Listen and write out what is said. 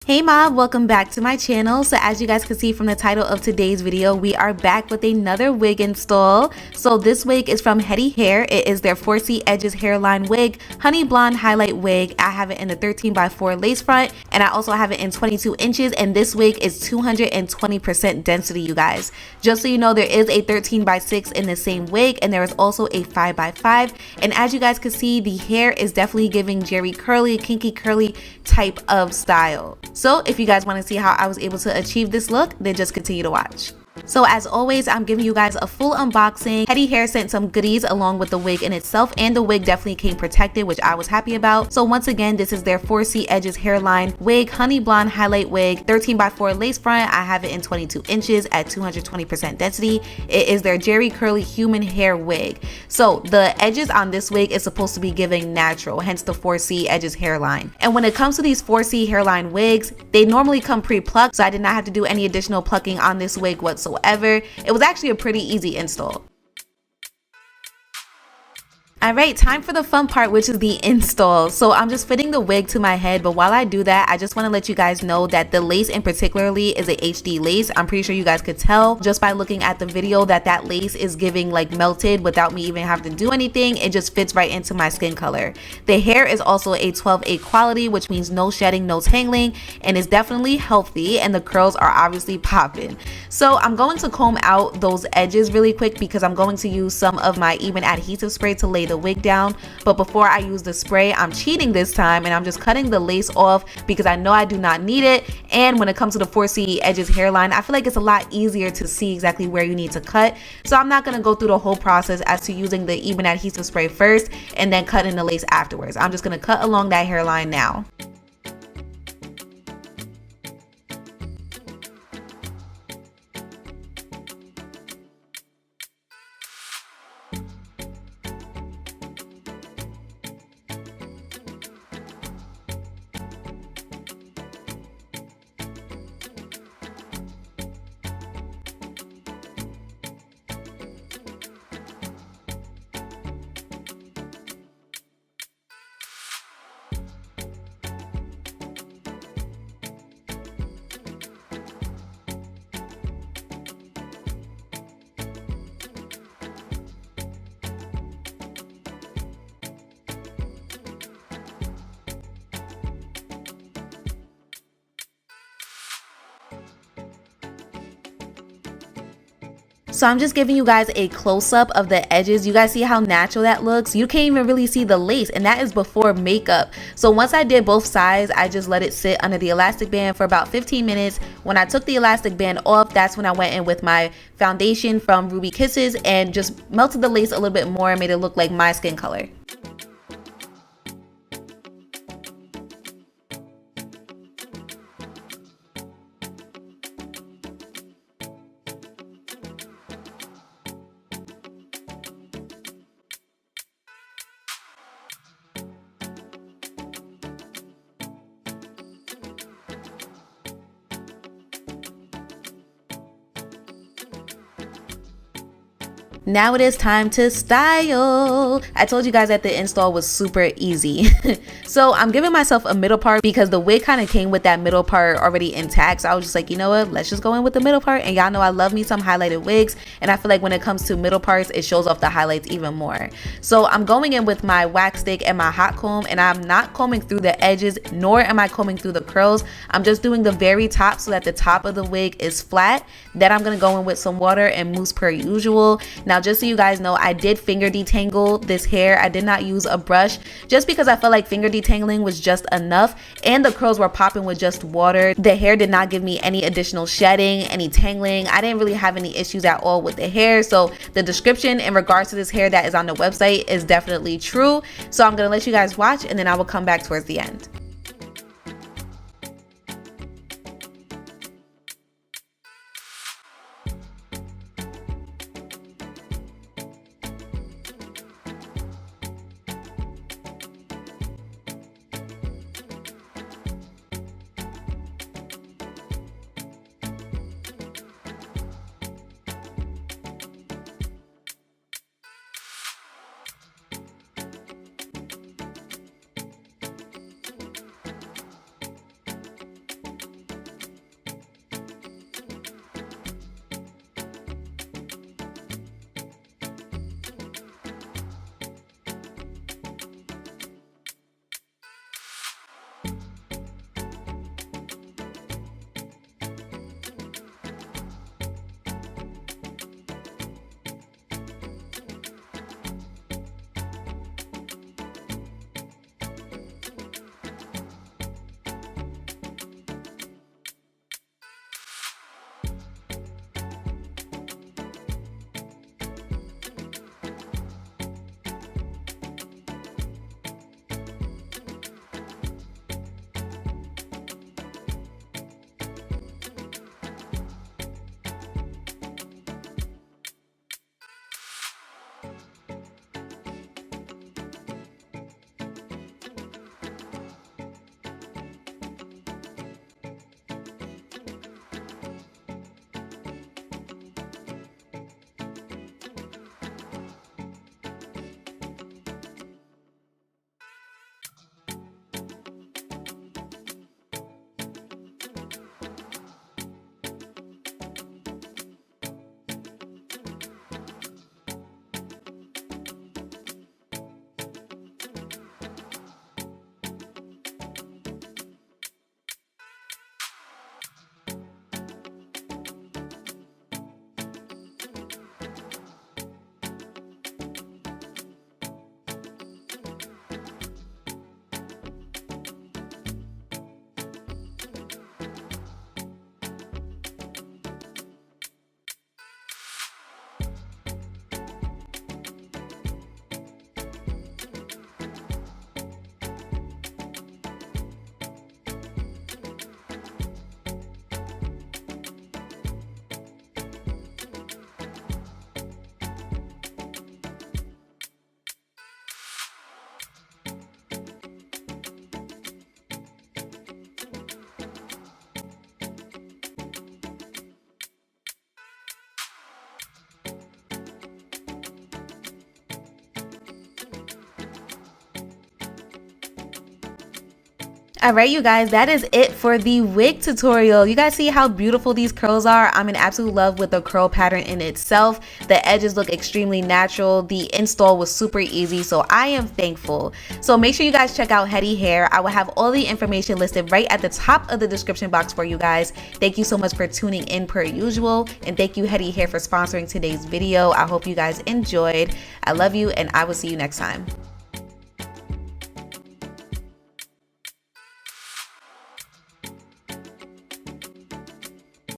Hey mob, welcome back to my channel. So as you guys can see from the title of today's video, we are back with another wig install. So this wig is from Hedy Hair. It is their 4C Edges hairline wig, honey blonde highlight wig. I have it in the 13x4 lace front, and I also have it in 22 inches, and this wig is 220% density, you guys. Just so you know, there is a 13x6 in the same wig, and there is also a 5x5. And as you guys can see, the hair is definitely giving Jerry curly, kinky curly type of style. So if you guys want to see how I was able to achieve this look, then just continue to watch. So as always, I'm giving you guys a full unboxing. Hedy Hair sent some goodies along with the wig in itself, and the wig definitely came protected, which I was happy about. So once again, this is their 4C Edges hairline wig, honey blonde highlight wig, 13x4 lace front. I have it in 22 inches at 220% density. It is their Jerry curly human hair wig. So the edges on this wig is supposed to be giving natural, hence the 4C Edges hairline. And when it comes to these 4C hairline wigs, they normally come pre-plucked, so I did not have to do any additional plucking on this wig whatsoever. It was actually a pretty easy install. Alright, time for the fun part, which is the install. So I'm just fitting the wig to my head, but while I do that, I just want to let you guys know that the lace in particularly is a HD lace. I'm pretty sure you guys could tell just by looking at the video that that lace is giving like melted without me even having to do anything. It just fits right into my skin color. The hair is also a 12/8 quality, which means no shedding, no tangling, and is definitely healthy, and the curls are obviously popping. So I'm going to comb out those edges really quick because I'm going to use some of my Ebin adhesive spray to lay the wig down. But before I use the spray, I'm cheating this time and I'm just cutting the lace off because I know I do not need it. And when it comes to the 4C Edges hairline, I feel like it's a lot easier to see exactly where you need to cut. So I'm not going to go through the whole process as to using the Ebin adhesive spray first and then cutting the lace afterwards. I'm just going to cut along that hairline now. So I'm just giving you guys a close-up of the edges. You guys see how natural that looks? You can't even really see the lace, and that is before makeup. So once I did both sides, I just let it sit under the elastic band for about 15 minutes. When I took the elastic band off, that's when I went in with my foundation from Ruby Kisses and just melted the lace a little bit more and made it look like my skin color. Now it is time to style. I told you guys that the install was super easy. So I'm giving myself a middle part because the wig kind of came with that middle part already intact. So I was just like, you know what, let's just go in with the middle part. And y'all know I love me some highlighted wigs, and I feel like when it comes to middle parts, it shows off the highlights even more. So I'm going in with my wax stick and my hot comb, and I'm not combing through the edges, nor am I combing through the curls. I'm just doing the very top so that the top of the wig is flat. Then I'm gonna go in with some water and mousse per usual. Now just so you guys know, I did finger detangle this hair. I did not use a brush just because I felt like finger detangling was just enough, and the curls were popping with just water. The hair did not give me any additional shedding, any tangling. I didn't really have any issues at all with the hair. So the description in regards to this hair that is on the website is definitely true. So I'm gonna let you guys watch, and then I will come back towards the end. Alright you guys, that is it for the wig tutorial. You guys see how beautiful these curls are? I'm in absolute love with the curl pattern in itself. The edges look extremely natural. The install was super easy, so I am thankful. So make sure you guys check out Hedy Hair. I will have all the information listed right at the top of the description box for you guys. Thank you so much for tuning in per usual, and thank you Hedy Hair for sponsoring today's video. I hope you guys enjoyed. I love you, and I will see you next time.